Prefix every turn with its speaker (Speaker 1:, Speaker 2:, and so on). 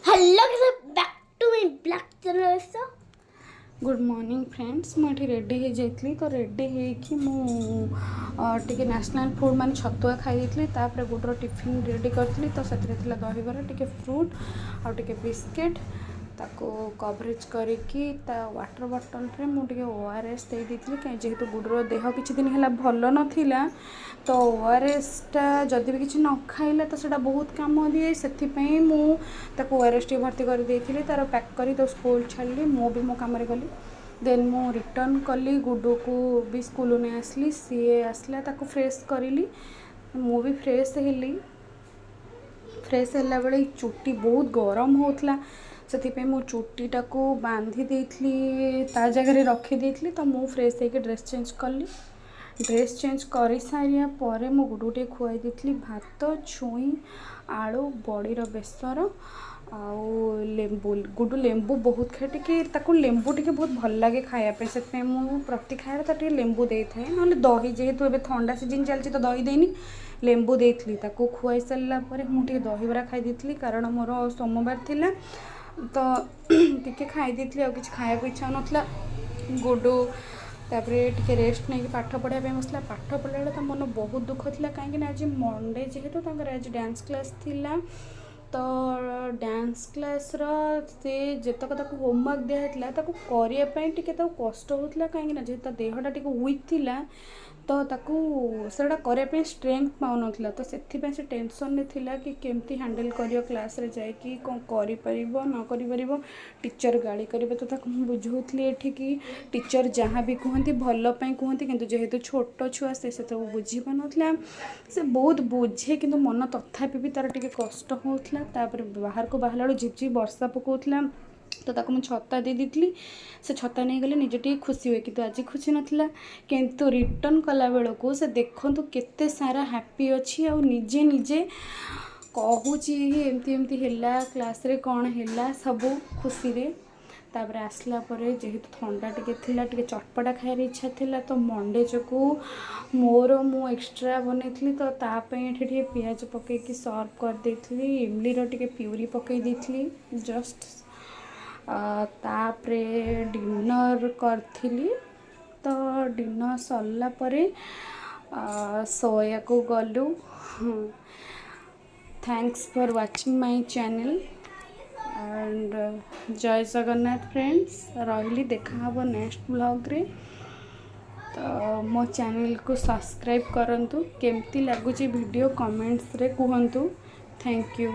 Speaker 1: Hello back to my black channel.
Speaker 2: Good morning friends. मुझे ready हो जाइली तो रेडी होगी मुझे नेशनल फूड मान छतुआ खाई तापर गुडर टिफिन रेडी करी तो से दहीबरा टे फ्रूट आउ टे बिस्किट ताको कवरेज करके वाटर बॉटल रे मुझे ORS दे दी कहीं जेहेतु गुडर देह किछि दिन है भल नाला तो ORS टा जदि भी किसी न खाइला तो सेटा बहुत काम दिए से मुझे ORS टी भर्ती कर देइथिली तार पैक करी तो स्कूल छाड़ी मु भी मो काम गली देन मु रिटर्न कली गुडू को भी स्कूल ने आसली सी आसला ताको फ्रेश करी मु भी फ्रेश हेली फ्रेश है बेले चुट्टी बहुत गरम होता से मो चुट्टीटा को बांधी देइथिली ता जगह रखी देइथिली तो मु फ्रेश होकर ड्रेस चेंज कली ड्रेस चेंज कर सारिया पर मो गुडू टे खुआई देइथिली भात छुई आलू बड़ीर बेसर आउ लेंबू गुडू लेंबू बहुत खाए टी लेंबू टी बहुत भल लगे खायापे से प्रति खाए तो लेंबू दे था ना दही जेहेतु ए ठंडा सीजन चलती तो दही देनी लेंबू देती खुआई सारापर मुझे दहीबरा खाई कारण मोर सोमवार थिला तो टिके खाई देती कि खाया इच्छा नाला गुडू तापरे टिके रेस्ट नहीं पाठ पढ़ाई बसला पाठ पढ़ा तो मन बहुत दुख था कहीं आज मंडे जेहेतु आज डांस क्लास थिला तो डांस क्लास से जितक होमवर्क दिखाई करने कष्ट होता कहीं जेहेतु देहटा टी वीक थिला तो सेटा करने स्ट्रेंथ पाउन तो से टेंशन थिला कि केमती हैंडल कर क्लास रे जाकि कौन कर टीचर गाड़ी करेंगे तो बुझाऊली ये कि टीचर जहाँ भी कहती भल कहती कि जेहेतु छोट छुआ से सब बुझी पारा से बहुत बुझे कि मन तथापि भी तार टे कष्ट होता बाहर को बाहर झिपझिप वर्षा पकाउला तो ताको मैं छता दे दी से छता नहीं गले निजे टी खुशी हुए कि आज खुशी नाला किंतु रिटर्न कला बेलू से देखु केते सारा हैप्पी अच्छी आ निजे निजे कहूची एमती एमती है क्लास रे कौन है सब खुशी रे तापर आसला परे जेहेतु ठंडा टे चटपटा खाएर इच्छा थिला तो मंडे जो मोर मु एक्स्ट्रा बनई तो तापे पियाज पकईकि सर्व कर देइथिली इमली टे प्यूरी पकई देइथिली जस्ट तापरे डिनर करथिली तो डिनर सरला परे सोया को गलु। Thanks for watching my channel and जय जगन्नाथ फ्रेंड्स रही देखा हम नेक्स्ट ब्लॉग रे तो मो चैनल को सब्सक्राइब करंतु केमती लगुच वीडियो कमेंट्स रे कहंतु। Thank you.